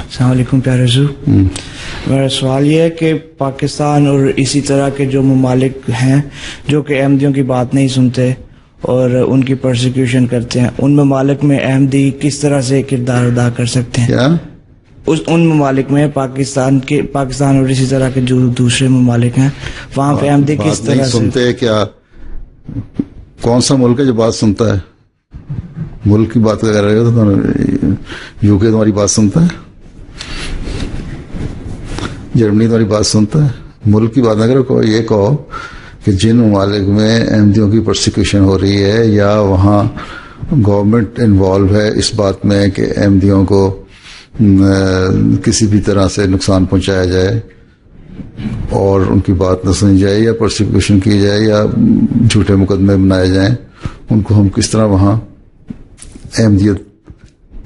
السلام علیکم پیارے حضور. میرا سوال یہ ہے کہ پاکستان اور اسی طرح کے جو ممالک ہیں جو کہ احمدیوں کی بات نہیں سنتے اور ان کی پرسیکیوشن کرتے ہیں، ان ممالک میں احمدی کس طرح سے کردار ادا کر سکتے ہیں؟ کیا ان ممالک میں پاکستان اور اسی طرح کے جو دوسرے ممالک ہیں وہاں پہ احمدی کس طرح سے سنتے؟ کیا کون سا ملک ہے جو بات سنتا ہے؟ ملک کی بات کر رہے ہو تو یو کے تمہاری بات سنتا ہے، جرمنی تمہاری بات سنتا ہے؟ ملک کی بات نہ کرو، یہ کہو کہ جن ممالک میں احمدیوں کی پرسیکیوشن ہو رہی ہے یا وہاں گورنمنٹ انوالو ہے اس بات میں کہ احمدیوں کو کسی بھی طرح سے نقصان پہنچایا جائے اور ان کی بات نہ سنی جائے یا پرسیکیوشن کی جائے یا جھوٹے مقدمے بنائے جائیں، ان کو ہم کس طرح وہاں احمدیت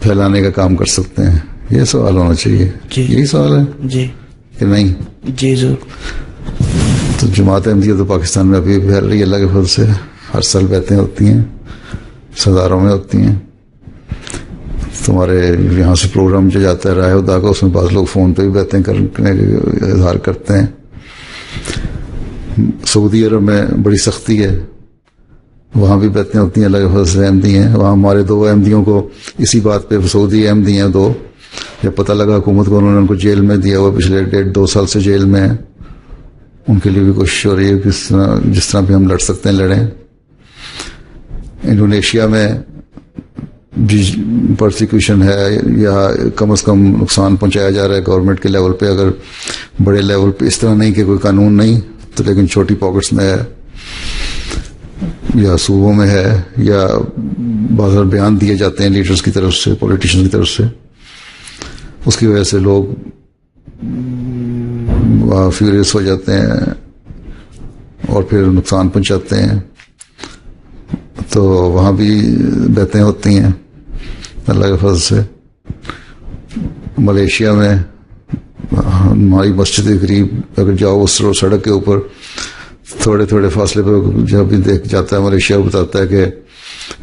پھیلانے کا کام کر سکتے ہیں؟ یہ سوال ہونا چاہیے. جی یہی سوال ہے جی کہ نہیں؟ جی ضرور. تو جماعت احمدیہ تو پاکستان میں ابھی پھیل رہی ہے اللہ کے فضل سے. ہر سال بیعتیں ہوتی ہیں، ہزاروں میں ہوتی ہیں. تمہارے یہاں سے پروگرام جو جاتا ہے رائے خدا کا، اس میں بعض لوگ فون پہ بھی بیعتیں کرنے کا اظہار کرتے ہیں. سعودی عرب میں بڑی سختی ہے، وہاں بھی بیعتیں ہوتی ہیں اللہ کے فضل سے. احمدی ہیں وہاں، ہمارے 2 احمدیوں کو اسی بات پہ، سعودی احمدی ہیں 2، جب پتہ لگا حکومت کو، انہوں نے ان کو جیل میں دیا ہوا، پچھلے 1.5-2 سال سے جیل میں ہیں. ان کے لیے بھی کوشش ہو رہی ہے جس طرح بھی ہم لڑ سکتے ہیں لڑیں. انڈونیشیا میں بھی پرسیکیوشن ہے یا کم از کم نقصان پہنچایا جا رہا ہے گورنمنٹ کے لیول پہ، اگر بڑے لیول پہ اس طرح نہیں کہ کوئی قانون نہیں تو لیکن چھوٹی پاکٹس میں ہے یا صوبوں میں ہے یا بعض بیان دیے جاتے ہیں لیڈرز کی طرف سے، پولیٹیشن کی طرف سے. اس کی وجہ سے لوگ فیوریس ہو جاتے ہیں اور پھر نقصان پہنچاتے ہیں. تو وہاں بھی بیعتیں ہوتی ہیں اللہ کے فضل سے. ملیشیا میں ہماری مسجد کے قریب اگر جاؤ اس سڑک کے اوپر تھوڑے تھوڑے فاصلے پہ جب بھی دیکھ جاتا ہے ملیشیا بتاتا ہے کہ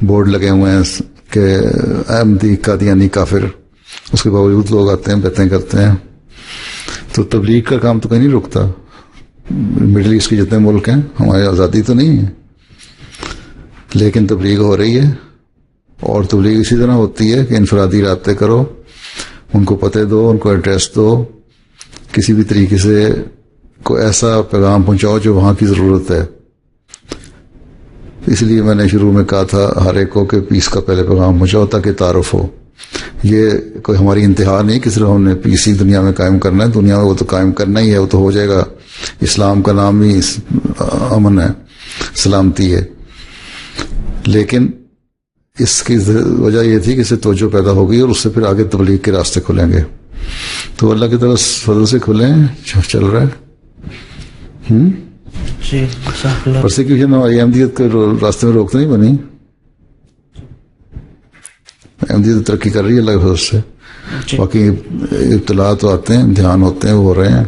بورڈ لگے ہوئے ہیں کہ احمدی قادیانی کافر. اس کے باوجود لوگ آتے ہیں، بیعتیں کرتے ہیں. تو تبلیغ کا کام تو کہیں نہیں رکتا. مڈل ایسٹ کے جتنے ملک ہیں، ہماری آزادی تو نہیں ہے لیکن تبلیغ ہو رہی ہے. اور تبلیغ اسی طرح ہوتی ہے کہ انفرادی رابطے کرو، ان کو پتے دو، ان کو ایڈریس دو، کسی بھی طریقے سے کوئی ایسا پیغام پہنچاؤ جو وہاں کی ضرورت ہے. اس لیے میں نے شروع میں کہا تھا ہر ایک کو کہ پیس کا پہلے پیغام پہنچاؤ تاکہ تعارف ہو. یہ کوئی ہماری انتہا نہیں کہ صرف ہم نے پیس ہی دنیا میں قائم کرنا ہے. دنیا میں وہ تو قائم کرنا ہی ہے، وہ تو ہو جائے گا. اسلام کا نام ہی امن ہے، سلامتی ہے. لیکن اس کی وجہ یہ تھی کہ اسے توجہ پیدا ہوگی اور اس سے پھر آگے تبلیغ کے راستے کھلیں گے. تو اللہ کی طرف فضل سے کھلیں، چل رہا ہے. پرسیکیوشن ہماری احمدیت کے راستے میں روکتے نہیں بنی. احمدیت ترقی کر رہی ہے اللہ کے فضل سے. باقی ابتلاء تو آتے ہیں، امتحان ہوتے ہیں، وہ ہو رہے ہیں.